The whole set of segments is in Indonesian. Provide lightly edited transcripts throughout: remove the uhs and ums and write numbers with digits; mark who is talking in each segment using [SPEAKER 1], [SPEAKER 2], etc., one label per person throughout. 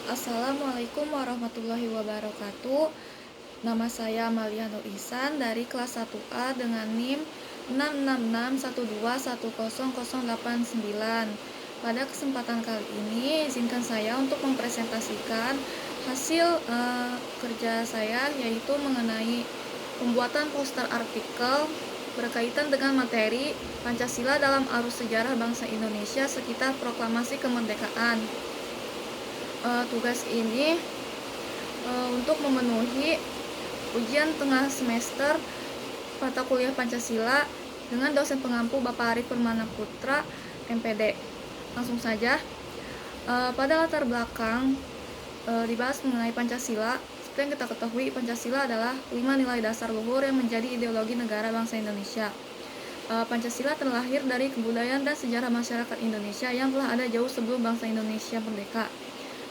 [SPEAKER 1] Assalamualaikum warahmatullahi wabarakatuh. Nama saya Amalia Nur Ihsan dari kelas 1A dengan NIM 66612100089. Pada kesempatan kali ini, izinkan saya untuk mempresentasikan hasil kerja saya, yaitu mengenai pembuatan poster artikel berkaitan dengan materi Pancasila dalam arus sejarah bangsa Indonesia sekitar proklamasi kemerdekaan. Tugas ini untuk memenuhi ujian tengah semester mata kuliah Pancasila dengan dosen pengampu Bapak Arif Permana Putra, MPD. Langsung saja, pada latar belakang dibahas mengenai Pancasila. Seperti yang kita ketahui, Pancasila adalah 5 nilai dasar luhur yang menjadi ideologi negara bangsa Indonesia. Pancasila terlahir dari kebudayaan dan sejarah masyarakat Indonesia yang telah ada jauh sebelum bangsa Indonesia merdeka.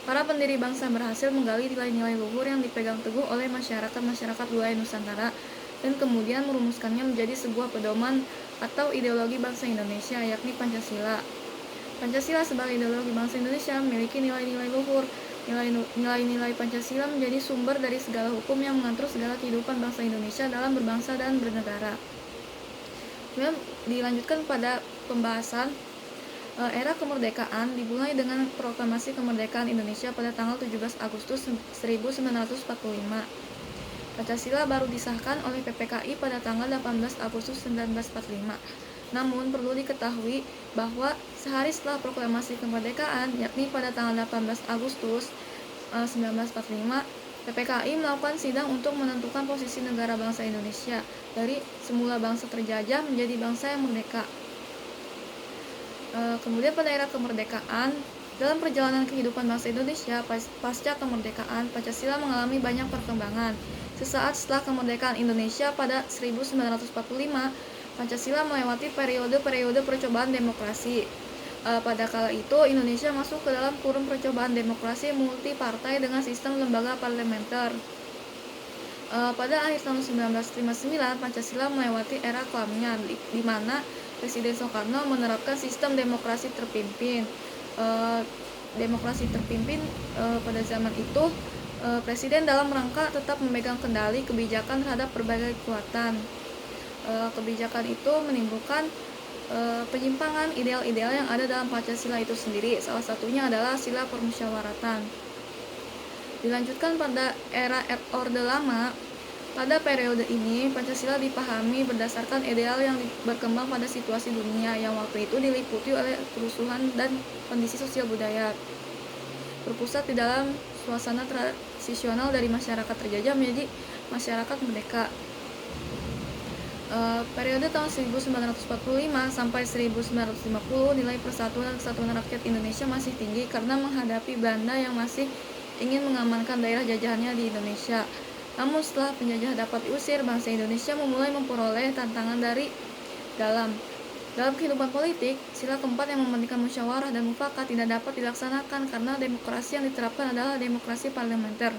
[SPEAKER 1] Para pendiri bangsa berhasil menggali nilai-nilai luhur yang dipegang teguh oleh masyarakat wilayah Nusantara dan kemudian merumuskannya menjadi sebuah pedoman atau ideologi bangsa Indonesia, yakni Pancasila. Pancasila sebagai ideologi bangsa Indonesia memiliki nilai-nilai luhur. Nilai-nilai Pancasila menjadi sumber dari segala hukum yang mengatur segala kehidupan bangsa Indonesia dalam berbangsa dan bernegara. Kemudian dilanjutkan pada pembahasan era kemerdekaan dimulai dengan proklamasi kemerdekaan Indonesia pada tanggal 17 Agustus 1945. Pancasila baru disahkan oleh PPKI pada tanggal 18 Agustus 1945. Namun perlu diketahui bahwa sehari setelah proklamasi kemerdekaan, yakni pada tanggal 18 Agustus 1945, PPKI melakukan sidang untuk menentukan posisi negara bangsa Indonesia dari semula bangsa terjajah menjadi bangsa yang merdeka. Kemudian pada era kemerdekaan, dalam perjalanan kehidupan bangsa Indonesia pasca kemerdekaan, Pancasila mengalami banyak perkembangan. Sesaat setelah kemerdekaan Indonesia pada 1945, Pancasila melewati periode-periode percobaan demokrasi. Pada kala itu, Indonesia masuk ke dalam kurun percobaan demokrasi multipartai dengan sistem lembaga parlementer. Pada akhir tahun 1959, Pancasila melewati era kelamnya, di mana Presiden Soekarno menerapkan sistem demokrasi terpimpin. Pada zaman itu, Presiden dalam rangka tetap memegang kendali kebijakan terhadap berbagai kekuatan. Kebijakan itu menimbulkan penyimpangan ideal-ideal yang ada dalam Pancasila itu sendiri. Salah satunya adalah sila permusyawaratan. Dilanjutkan pada era Orde Lama. Pada periode ini, Pancasila dipahami berdasarkan ideal yang berkembang pada situasi dunia yang waktu itu diliputi oleh kerusuhan dan kondisi sosial budaya. Berpusat di dalam suasana transisional dari masyarakat terjajah menjadi masyarakat merdeka. Periode tahun 1945 sampai 1950, nilai persatuan dan kesatuan rakyat Indonesia masih tinggi karena menghadapi Belanda yang masih ingin mengamankan daerah jajahannya di Indonesia. Namun setelah penjajah dapat diusir, bangsa Indonesia memulai memperoleh tantangan dari dalam. Dalam kehidupan politik, sila keempat yang mementingkan musyawarah dan mufakat tidak dapat dilaksanakan karena demokrasi yang diterapkan adalah demokrasi parlementer.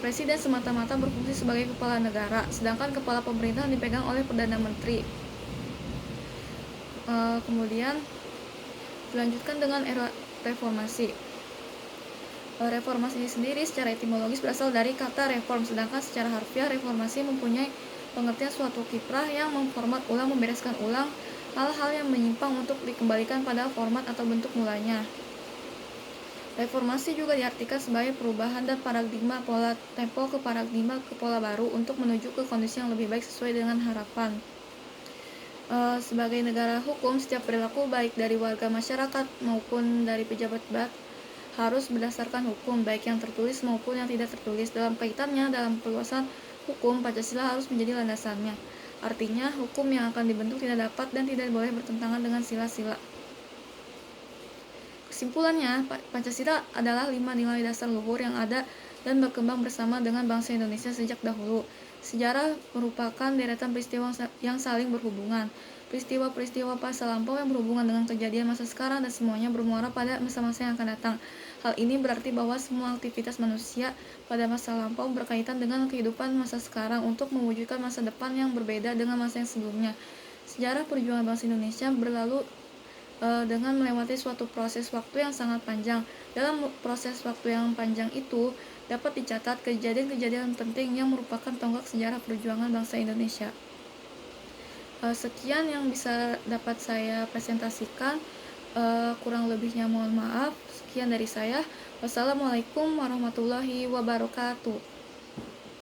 [SPEAKER 1] Presiden semata-mata berfungsi sebagai kepala negara, sedangkan kepala pemerintahan dipegang oleh Perdana Menteri. Kemudian dilanjutkan dengan era reformasi. Reformasi sendiri secara etimologis berasal dari kata reform, sedangkan secara harfiah reformasi mempunyai pengertian suatu kiprah yang memformat ulang, membereskan ulang hal-hal yang menyimpang untuk dikembalikan pada format atau bentuk mulanya. Reformasi juga diartikan sebagai perubahan dan paradigma pola tempo ke paradigma ke pola baru untuk menuju ke kondisi yang lebih baik sesuai dengan harapan. Sebagai negara hukum, setiap perilaku baik dari warga masyarakat maupun dari pejabat harus berdasarkan hukum, baik yang tertulis maupun yang tidak tertulis. Dalam kaitannya dalam perluasan hukum, Pancasila harus menjadi landasannya. Artinya, hukum yang akan dibentuk tidak dapat dan tidak boleh bertentangan dengan sila-sila. Kesimpulannya, Pancasila adalah 5 nilai dasar luhur yang ada dan berkembang bersama dengan bangsa Indonesia sejak dahulu. Sejarah merupakan deretan peristiwa yang saling berhubungan. Peristiwa-peristiwa masa lampau yang berhubungan dengan kejadian masa sekarang dan semuanya bermuara pada masa-masa yang akan datang. Hal ini berarti bahwa semua aktivitas manusia pada masa lampau berkaitan dengan kehidupan masa sekarang untuk mewujudkan masa depan yang berbeda dengan masa yang sebelumnya. Sejarah perjuangan bangsa Indonesia berlalu dengan melewati suatu proses waktu yang sangat panjang. Dalam proses waktu yang panjang itu, dapat dicatat kejadian-kejadian penting yang merupakan tonggak sejarah perjuangan bangsa Indonesia. Sekian yang bisa dapat saya presentasikan. Kurang lebihnya mohon maaf. Sekian dari saya. Wassalamualaikum warahmatullahi wabarakatuh.